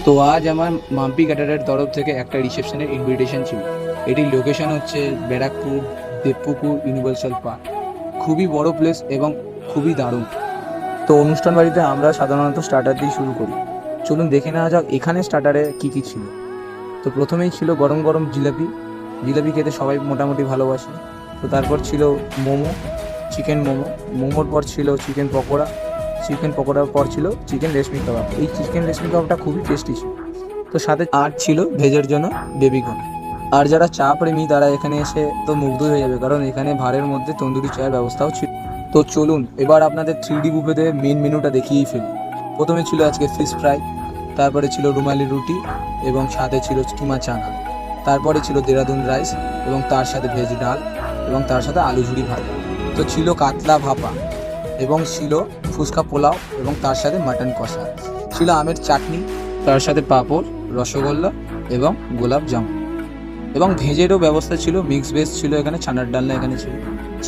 তো আজ আমার মাম্পি ক্যাটারের তরফ থেকে একটা রিসেপশনের ইনভিটেশন ছিল। এটির লোকেশন হচ্ছে ব্যারাকপুর দেবপুকুর ইউনিভার্সাল পার্ক। খুবই বড় প্লেস এবং খুবই দারুণ। তো অনুষ্ঠান বাড়িতে আমরা সাধারণত স্টার্টার দিয়ে শুরু করি। চলুন দেখে নেওয়া যাক এখানে স্টার্টারে কী কী ছিল। তো প্রথমেই ছিল গরম গরম জিলাপি। জিলাপি খেতে সবাই মোটামুটি ভালোবাসে। তো তারপর ছিল মোমো, চিকেন মোমো। মোমোর পর ছিল চিকেন পকোড়া। চিকেন পকোড়ার পর ছিল চিকেন রেশমি কাবাব। এই চিকেন রেশমি কাবাবটা খুবই টেস্টি ছিল। তো সাথে আর ছিল ভেজের জন্য বেবিকর্ন। আর যারা চা প্রেমী তারা এখানে এসে তো মুগ্ধ হয়ে যাবে, কারণ এখানে ভাঁড়ের মধ্যে তন্দুরি চায়ের ব্যবস্থাও ছিল। তো চলুন এবার আপনাদের 3D বুফেতে মেন মেনুটা দেখিয়েই ফেলি। প্রথমে ছিল আজকে ফিশ ফ্রাই, তারপরে ছিল রুমালি রুটি এবং সাথে ছিল কিমা চানা। তারপরে ছিল দেরাদুন রাইস এবং তার সাথে ভেজ ডাল এবং তার সাথে আলু ঝুড়ি ভাজা। তো ছিল কাতলা ভাপা এবং ছিল ফুচকা পোলাও এবং তার সাথে মাটন কষা। ছিল আমের চাটনি, তার সাথে পাঁপড়, রসগোল্লা এবং গোলাপ জামুন। এবং ভেজেরও ব্যবস্থা ছিল, মিক্স ভেজ ছিল, এখানে ছানার ডালনা এখানে ছিল।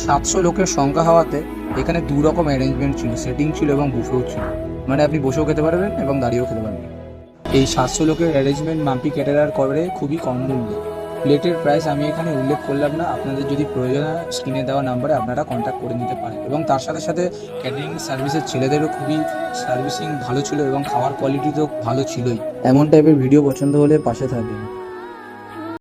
700 লোকের সংখ্যা হওয়াতে এখানে দু রকম অ্যারেঞ্জমেন্ট ছিল, সেটিং ছিল এবং বুফেও ছিল। মানে আপনি বসেও খেতে পারবেন এবং দাঁড়িয়েও খেতে পারবেন। এই 700 লোকের অ্যারেঞ্জমেন্ট মাম্পি ক্যাটারার করে খুবই কম মূল্যে। প্লেটের প্রাইস আমি এখানে উল্লেখ করলাম না, আপনাদের যদি প্রয়োজন হয় স্ক্রিনে দেওয়া নাম্বারে আপনারা কন্ট্যাক্ট করে নিতে পারেন। এবং তার সাথে সাথে ক্যাটারিং সার্ভিসের ছেলেদেরও খুবই সার্ভিসিং ভালো ছিল এবং খাওয়ার কোয়ালিটি তো ভালো ছিলই। এমন টাইপের ভিডিও পছন্দ হলে পাশে থাকবেন।